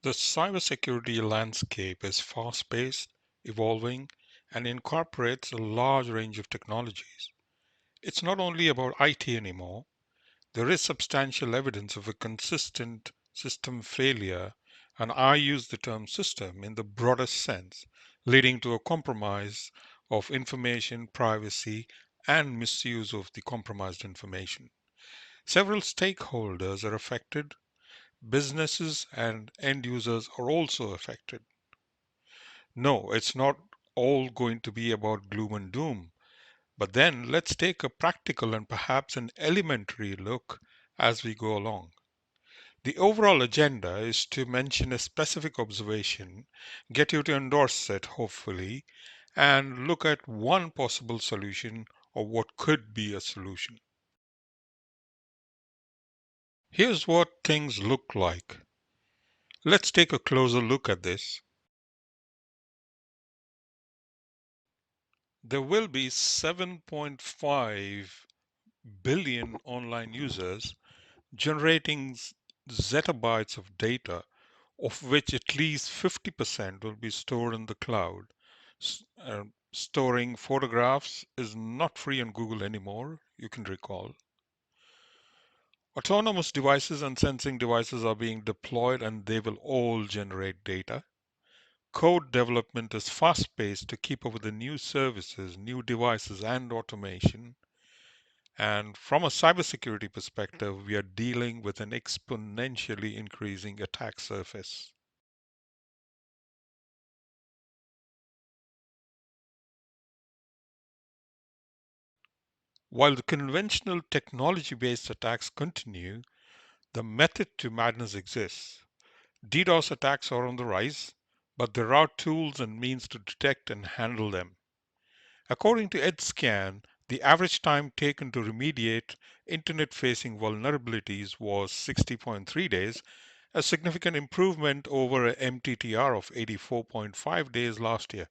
The cybersecurity landscape is fast-paced, evolving, and incorporates a large range of technologies. It's not only about IT anymore. There is substantial evidence of a consistent system failure, and I use the term system in the broadest sense, leading to a compromise of information privacy and misuse of the compromised information. Several stakeholders are affected. Businesses and end users are also affected. No, it's not all going to be about gloom and doom. But then let's take a practical and perhaps an elementary look as we go along. The overall agenda is to mention a specific observation, get you to endorse it, hopefully, and look at one possible solution or what could be a solution. Here's what things look like. Let's take a closer look at this. There will be 7.5 billion online users generating zettabytes of data, of which at least 50% will be stored in the cloud. Storing photographs is not free on Google anymore, you can recall. Autonomous devices and sensing devices are being deployed and they will all generate data. Code development is fast paced to keep up with the new services, new devices, and automation. And from a cybersecurity perspective, we are dealing with an exponentially increasing attack surface. While the conventional technology based attacks continue, the method to madness exists. DDoS attacks are on the rise, but there are tools and means to detect and handle them. According to EdScan, the average time taken to remediate internet facing vulnerabilities was 60.3 days, a significant improvement over a MTTR of 84.5 days last year.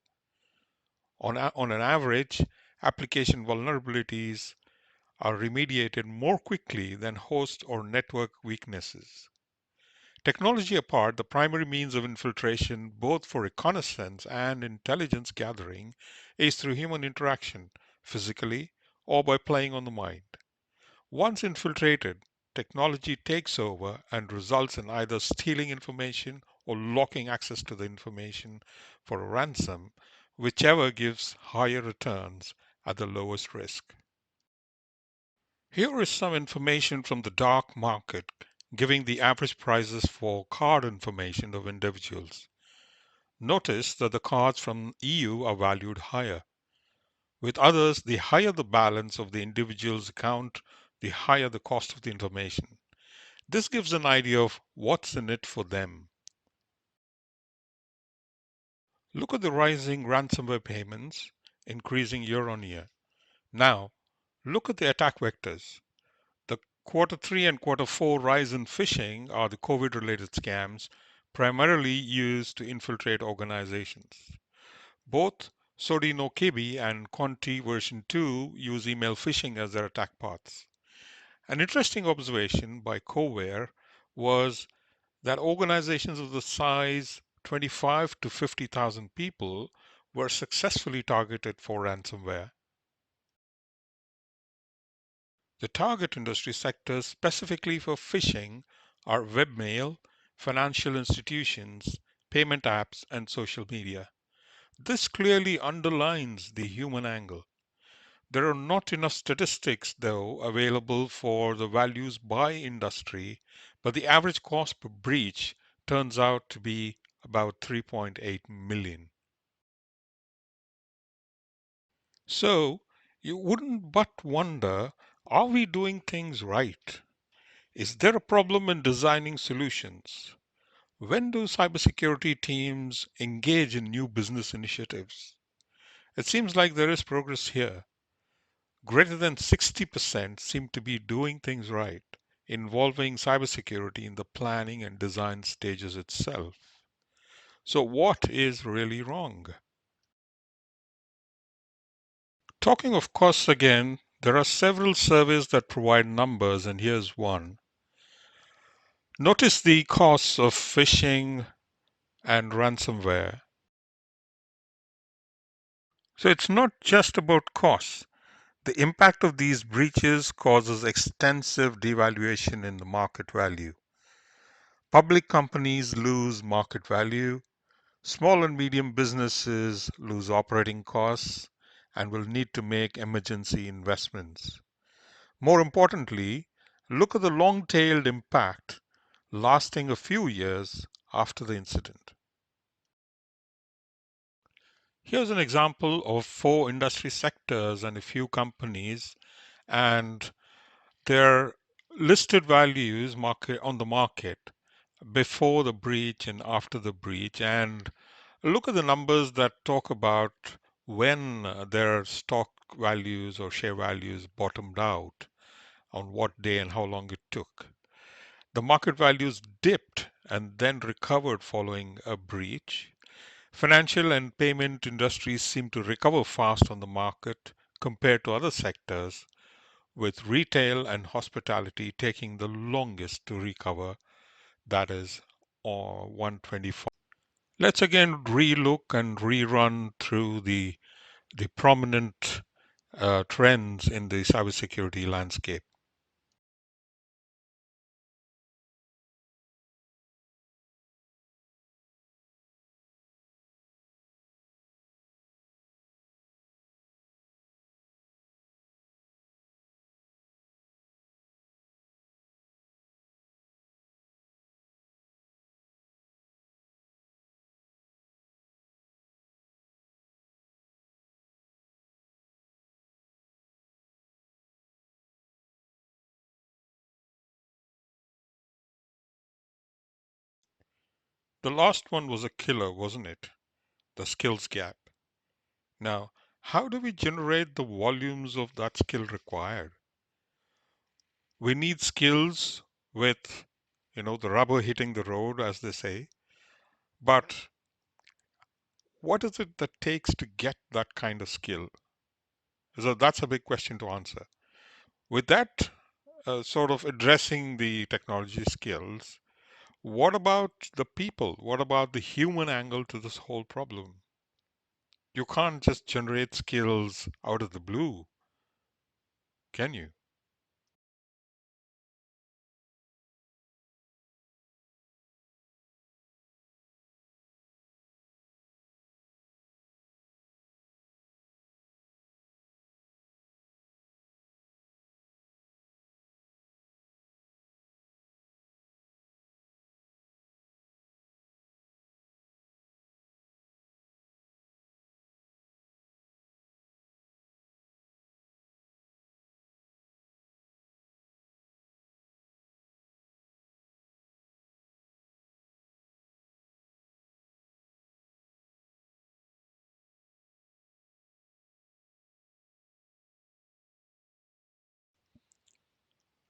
On an average, application vulnerabilities are remediated more quickly than host or network weaknesses. Technology apart, the primary means of infiltration, both for reconnaissance and intelligence gathering, is through human interaction, physically or by playing on the mind. Once infiltrated, technology takes over and results in either stealing information or locking access to the information for a ransom, whichever gives higher returns at the lowest risk. Here is some information from the dark market giving the average prices for card information of individuals. Notice that the cards from EU are valued higher. With others, the higher the balance of the individual's account, the higher the cost of the information. This gives an idea of what's in it for them. Look at the rising ransomware payments, increasing year on year. Now, look at the attack vectors. The quarter three and quarter four rise in phishing are the COVID related scams primarily used to infiltrate organizations. Both Sodinokibi and Conti version 2 use email phishing as their attack paths. An interesting observation by Coware was that organizations of the size 25 to 50,000 people were successfully targeted for ransomware. The target industry sectors specifically for phishing are webmail, financial institutions, payment apps, and social media. This clearly underlines the human angle. There are not enough statistics, though, available for the values by industry, but the average cost per breach turns out to be about 3.8 million. So, you wouldn't but wonder, are we doing things right? Is there a problem in designing solutions? When do cybersecurity teams engage in new business initiatives? It seems like there is progress here. Greater than 60% seem to be doing things right, involving cybersecurity in the planning and design stages itself. So, what is really wrong? Talking of costs again, there are several surveys that provide numbers, and here's one. Notice the costs of phishing and ransomware. So it's not just about costs. The impact of these breaches causes extensive devaluation in the market value. Public companies lose market value, small and medium businesses lose operating costs and will need to make emergency investments. More importantly, look at the long tailed impact lasting a few years after the incident. Here's an example of four industry sectors and a few companies and their listed values market on the market before the breach and after the breach, and look at the numbers that talk about when their stock values or share values bottomed out, on what day and how long it took. The market values dipped and then recovered following a breach. Financial and payment industries seem to recover fast on the market compared to other sectors, with retail and hospitality taking the longest to recover, that is, 124. Let's again relook and rerun through the prominent trends in the cybersecurity landscape. The last one was a killer, wasn't it? The skills gap. Now, how do we generate the volumes of that skill required? We need skills with, the rubber hitting the road, as they say. But what is it that takes to get that kind of skill? So that's a big question to answer. With that sort of addressing the technology skills, what about the people? What about the human angle to this whole problem? You can't just generate skills out of the blue, can you?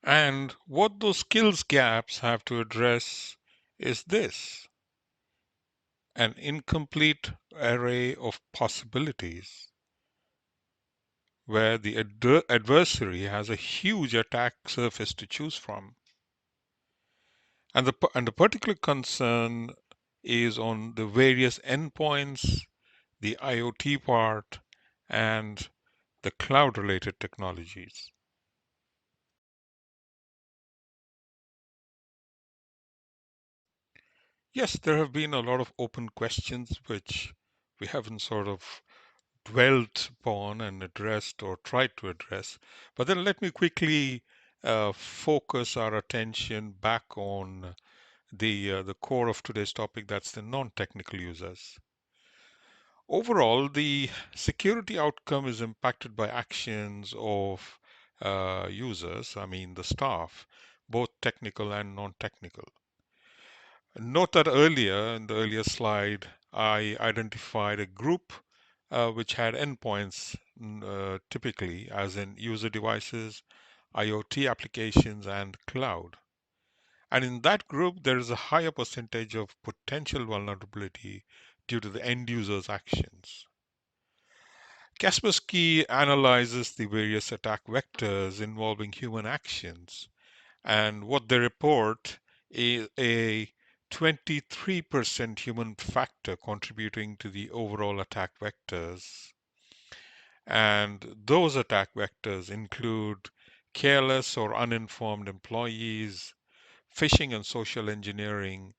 And what those skills gaps have to address is this: an incomplete array of possibilities where the adversary has a huge attack surface to choose from. And the particular concern is on the various endpoints, the IoT part, and the cloud related technologies. Yes, there have been a lot of open questions which we haven't sort of dwelt upon and addressed or tried to address. But then let me quickly focus our attention back on the core of today's topic, that's the non-technical users. Overall, the security outcome is impacted by actions of users, I mean the staff, both technical and non-technical. Note that earlier, in the earlier slide, I identified a group which had endpoints, typically, as in user devices, IoT applications, and cloud. And in that group, there is a higher percentage of potential vulnerability due to the end user's actions. Kaspersky analyzes the various attack vectors involving human actions, and what they report is a 23% human factor contributing to the overall attack vectors. And those attack vectors include careless or uninformed employees, phishing and social engineering,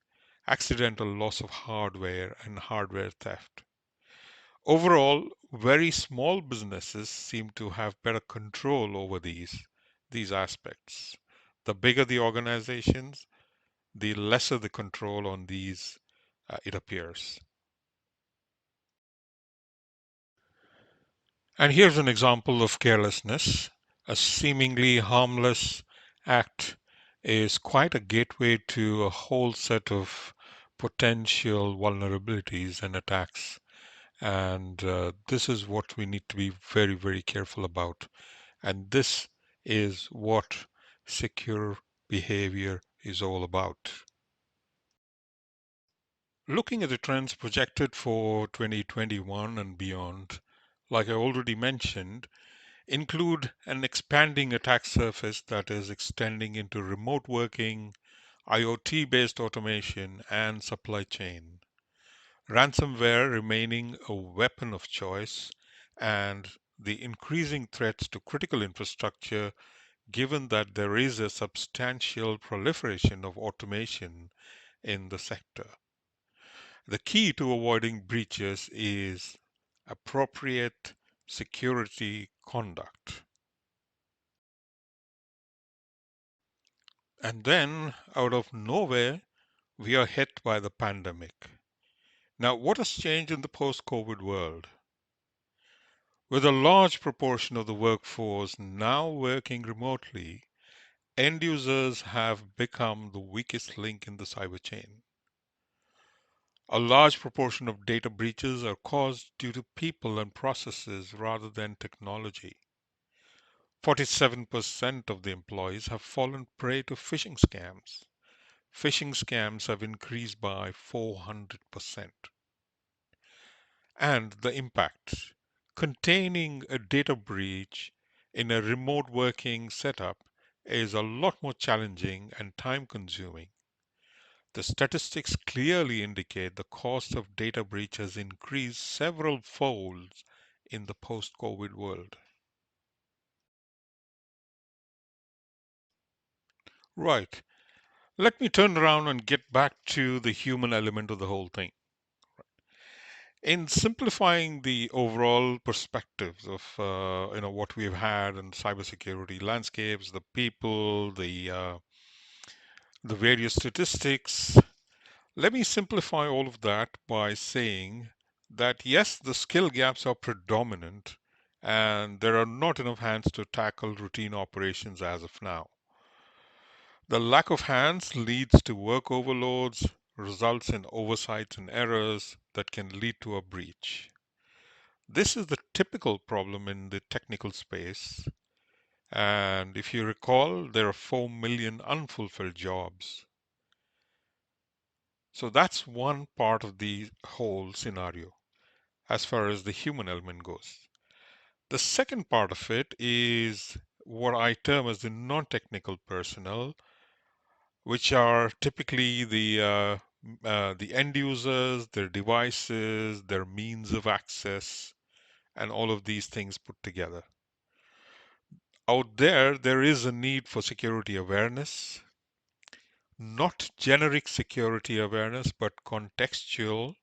accidental loss of hardware, and hardware theft. Overall, very small businesses seem to have better control over these aspects. The bigger the organizations, the lesser the control on these it appears. And here's an example of carelessness. A seemingly harmless act is quite a gateway to a whole set of potential vulnerabilities and attacks. And this is what we need to be very, very careful about. And this is what secure behavior is all about. Looking at the trends projected for 2021 and beyond, like I already mentioned, include an expanding attack surface that is extending into remote working, IoT based automation, and supply chain. Ransomware remaining a weapon of choice, and the increasing threats to critical infrastructure, given that there is a substantial proliferation of automation in the sector. The key to avoiding breaches is appropriate security conduct. And then, out of nowhere, we are hit by the pandemic. Now, what has changed in the post COVID world? With a large proportion of the workforce now working remotely, end users have become the weakest link in the cyber chain. A large proportion of data breaches are caused due to people and processes rather than technology. 47% of the employees have fallen prey to phishing scams. Phishing scams have increased by 400%. And the impact. Containing a data breach in a remote working setup is a lot more challenging and time consuming. The statistics clearly indicate the cost of data breach has increased several folds in the post COVID world. Right. Let me turn around and get back to the human element of the whole thing. In simplifying the overall perspectives of what we've had in cybersecurity landscapes, the people, the various statistics, let me simplify all of that by saying that yes, the skill gaps are predominant, and there are not enough hands to tackle routine operations as of now. The lack of hands leads to work overloads, results in oversights and errors that can lead to a breach. This is the typical problem in the technical space. And if you recall, there are 4 million unfulfilled jobs. So that's one part of the whole scenario as far as the human element goes. The second part of it is what I term as the non-technical personnel, which are typically the end users, their devices, their means of access, and all of these things put together. Out there, there is a need for security awareness, not generic security awareness, but contextual.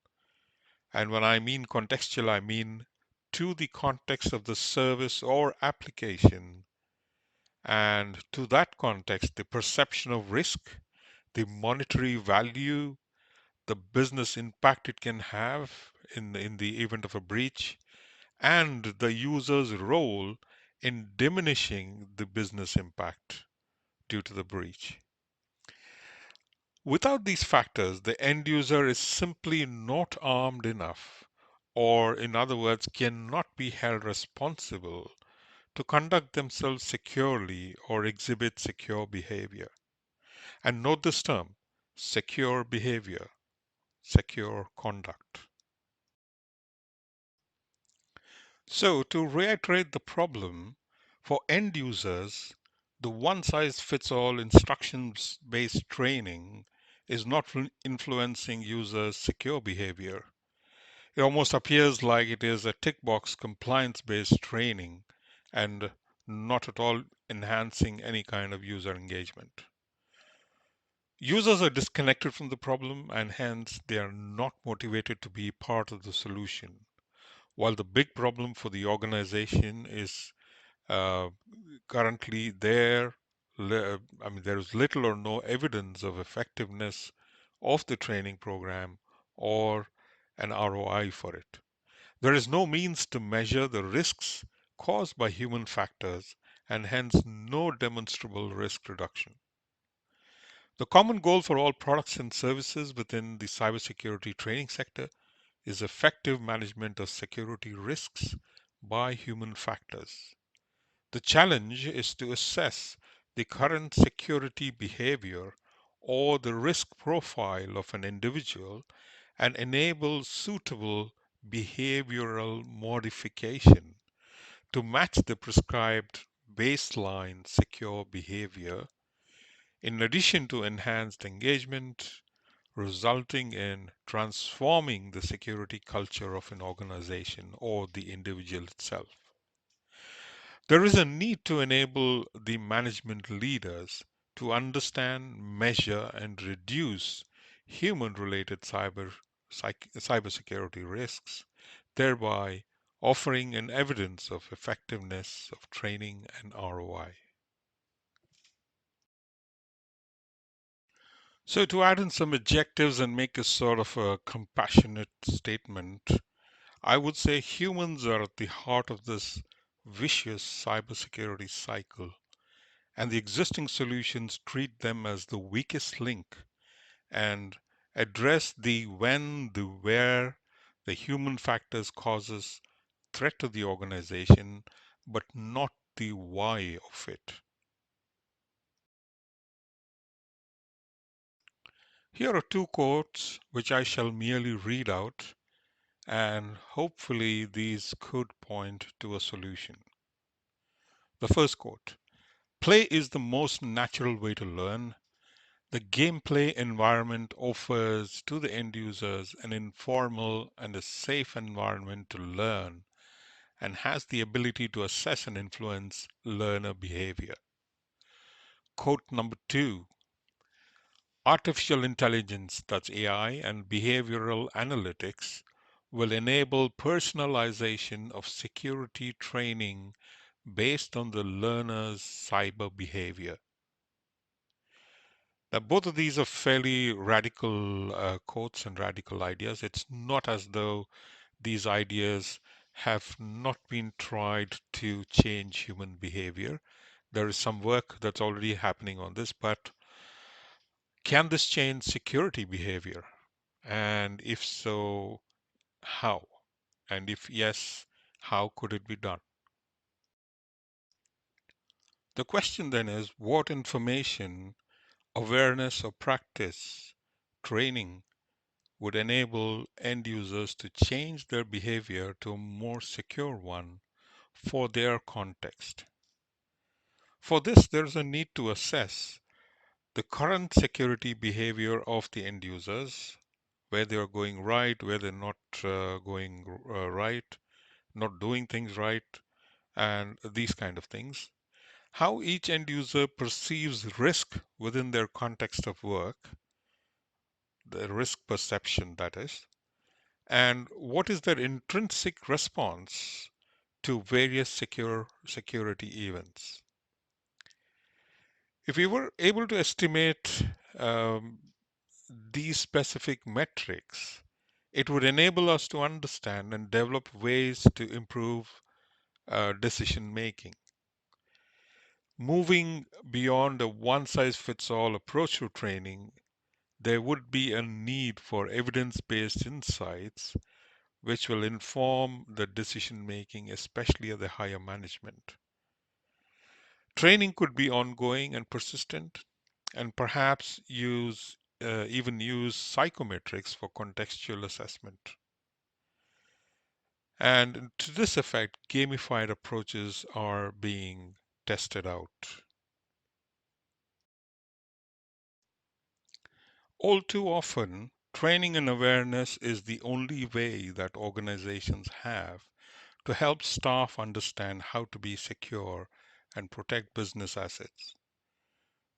And when I mean contextual, I mean to the context of the service or application. And to that context, the perception of risk, the monetary value, the business impact it can have in the event of a breach, and the user's role in diminishing the business impact due to the breach. Without these factors, the end user is simply not armed enough, or in other words, cannot be held responsible to conduct themselves securely or exhibit secure behavior. And note this term, secure behavior, secure conduct. So, to reiterate the problem, for end users, the one size fits all instructions based training is not influencing users' secure behavior. It almost appears like it is a tick box compliance based training and not at all enhancing any kind of user engagement. Users are disconnected from the problem and hence they are not motivated to be part of the solution. While the big problem for the organization is uh, currently there, there is little or no evidence of effectiveness of the training program or an ROI for it. There is no means to measure the risks caused by human factors and hence no demonstrable risk reduction. The common goal for all products and services within the cybersecurity training sector is effective management of security risks by human factors. The challenge is to assess the current security behavior or the risk profile of an individual and enable suitable behavioral modification to match the prescribed baseline secure behavior, in addition to enhanced engagement, resulting in transforming the security culture of an organization or the individual itself. There is a need to enable the management leaders to understand, measure, and reduce human related cybersecurity risks, thereby offering an evidence of effectiveness of training and ROI. So, to add in some adjectives and make a sort of a compassionate statement, I would say humans are at the heart of this vicious cybersecurity cycle, and the existing solutions treat them as the weakest link and address the when, the where, the human factors causes threat to the organization, but not the why of it. Here are two quotes which I shall merely read out, and hopefully these could point to a solution. The first quote: play is the most natural way to learn. The gameplay environment offers to the end users an informal and a safe environment to learn and has the ability to assess and influence learner behavior. Quote number two: artificial intelligence, that's AI, and behavioral analytics will enable personalization of security training based on the learner's cyber behavior. Now, both of these are fairly radical quotes and radical ideas. It's not as though these ideas have not been tried to change human behavior. There is some work that's already happening on this, but can this change security behavior? And if so, how? And if yes, how could it be done? The question then is what information, awareness, or practice training would enable end users to change their behavior to a more secure one for their context. For this, there is a need to assess the current security behavior of the end users, where they are going right, where they're not going right, not doing things right, and these kind of things. How each end user perceives risk within their context of work, the risk perception that is, and what is their intrinsic response to various security events. If we were able to estimate um, these specific metrics, it would enable us to understand and develop ways to improve decision making. Moving beyond a one size fits all approach to training, there would be a need for evidence based insights which will inform the decision making, especially at the higher management. Training could be ongoing and persistent, and perhaps even use psychometrics for contextual assessment. And to this effect, gamified approaches are being tested out. All too often, training and awareness is the only way that organizations have to help staff understand how to be secure and protect business assets.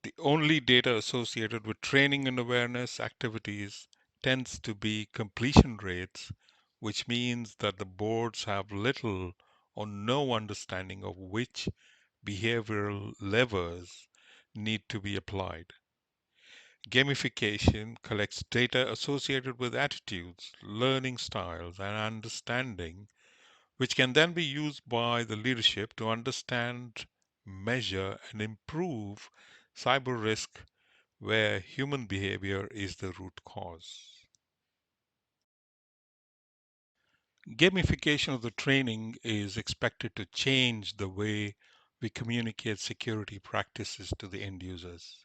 The only data associated with training and awareness activities tends to be completion rates, which means that the boards have little or no understanding of which behavioral levers need to be applied. Gamification collects data associated with attitudes, learning styles, and understanding, which can then be used by the leadership to understand, measure, and improve cyber risk where human behavior is the root cause. Gamification of the training is expected to change the way we communicate security practices to the end users.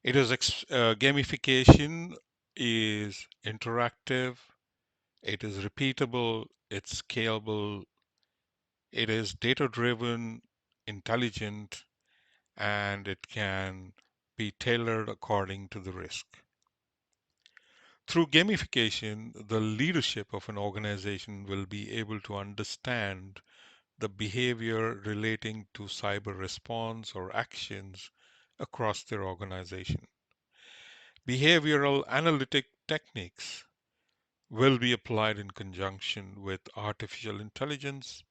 Gamification is interactive, it is repeatable, it's scalable, it is data driven, intelligent, and it can be tailored according to the risk. Through gamification, the leadership of an organization will be able to understand the behavior relating to cyber response or actions across their organization. Behavioral analytic techniques will be applied in conjunction with artificial intelligence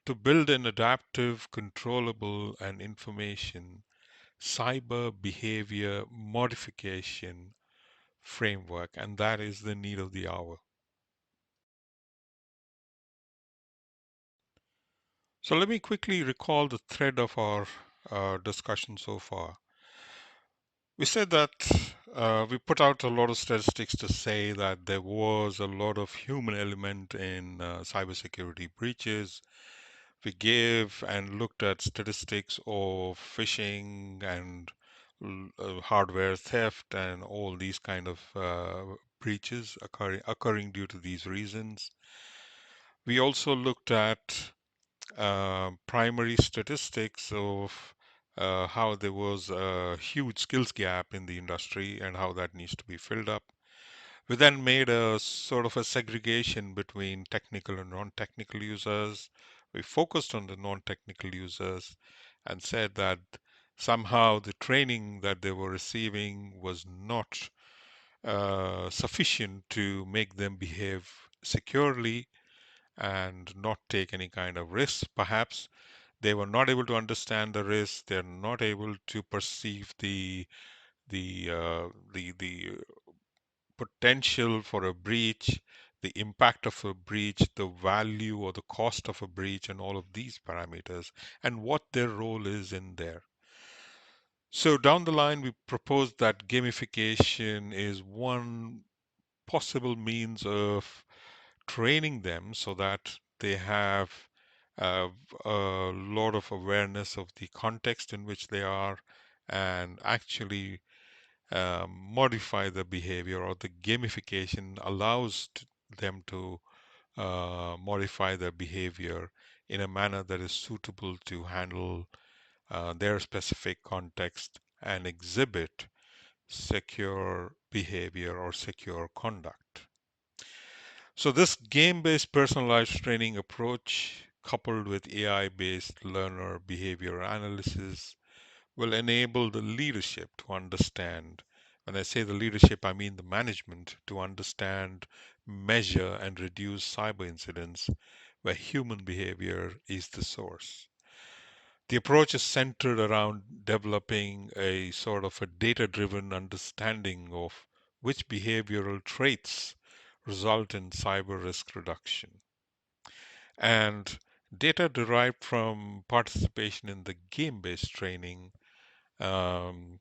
to build an adaptive, controllable, and information cyber behavior modification framework, and that is the need of the hour. So let me quickly recall the thread of our discussion so far. We said that we put out a lot of statistics to say that there was a lot of human element in cybersecurity breaches. We gave and looked at statistics of phishing and hardware theft and all these kind of breaches occurring due to these reasons. We also looked at primary statistics of how there was a huge skills gap in the industry and how that needs to be filled up. We then made a sort of a segregation between technical and non-technical users. We focused on the non-technical users and said that somehow the training that they were receiving was not sufficient to make them behave securely and not take any kind of risks. Perhaps they were not able to understand the risk. They're not able to perceive the potential for a breach, the impact of a breach, the value or the cost of a breach, and all of these parameters, and what their role is in there. So down the line, we propose that gamification is one possible means of training them so that they have uh, a lot of awareness of the context in which they are and actually modify the behavior, or the gamification allows them to modify their behavior in a manner that is suitable to handle their specific context and exhibit secure behavior or secure conduct. So this game-based personalized training approach, coupled with AI-based learner behavior analysis, will enable the leadership to understand. When I say the leadership, I mean the management, to understand, measure, and reduce cyber incidents where human behavior is the source. The approach is centered around developing a sort of a data-driven understanding of which behavioral traits result in cyber risk reduction. And data derived from participation in the game-based training um,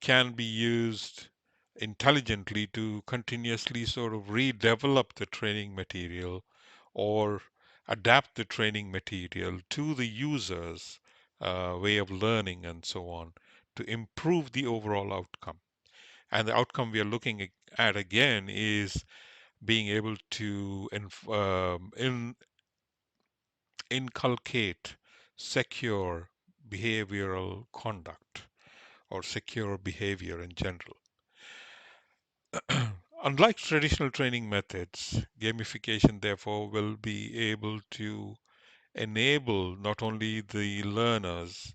can be used intelligently to continuously sort of redevelop the training material or adapt the training material to the user's way of learning and so on to improve the overall outcome. And the outcome we are looking at again is being able to inculcate secure behavioral conduct or secure behavior in general. Unlike traditional training methods, gamification therefore will be able to enable not only the learners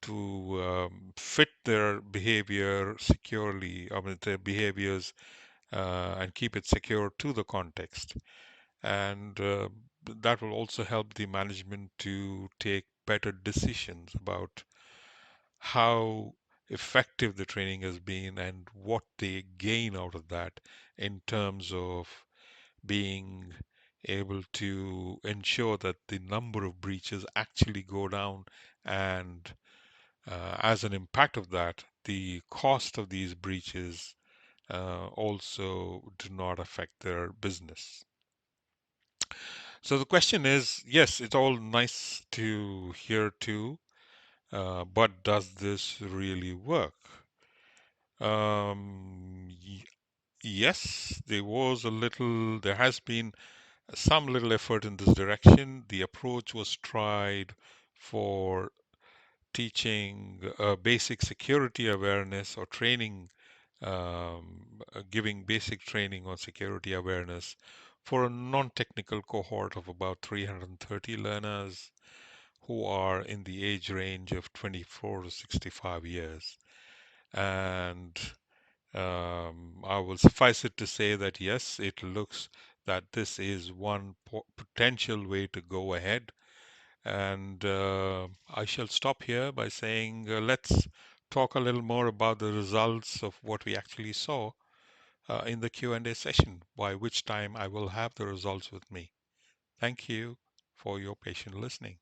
to fit their behavior securely, I mean, their behaviors, and keep it secure to the context. And that will also help the management to take better decisions about how effective the training has been and what they gain out of that in terms of being able to ensure that the number of breaches actually go down, and as an impact of that, the cost of these breaches also do not affect their business. So the question is, yes, it's all nice to hear too, but does this really work? Yes, there has been some little effort in this direction. The approach was tried for teaching basic security awareness or training, giving basic training on security awareness for a non-technical cohort of about 330 learners who are in the age range of 24 to 65 years. And I will suffice it to say that yes, it looks that this is one potential way to go ahead. And I shall stop here by saying let's talk a little more about the results of what we actually saw in the Q&A session, by which time I will have the results with me. Thank you for your patient listening.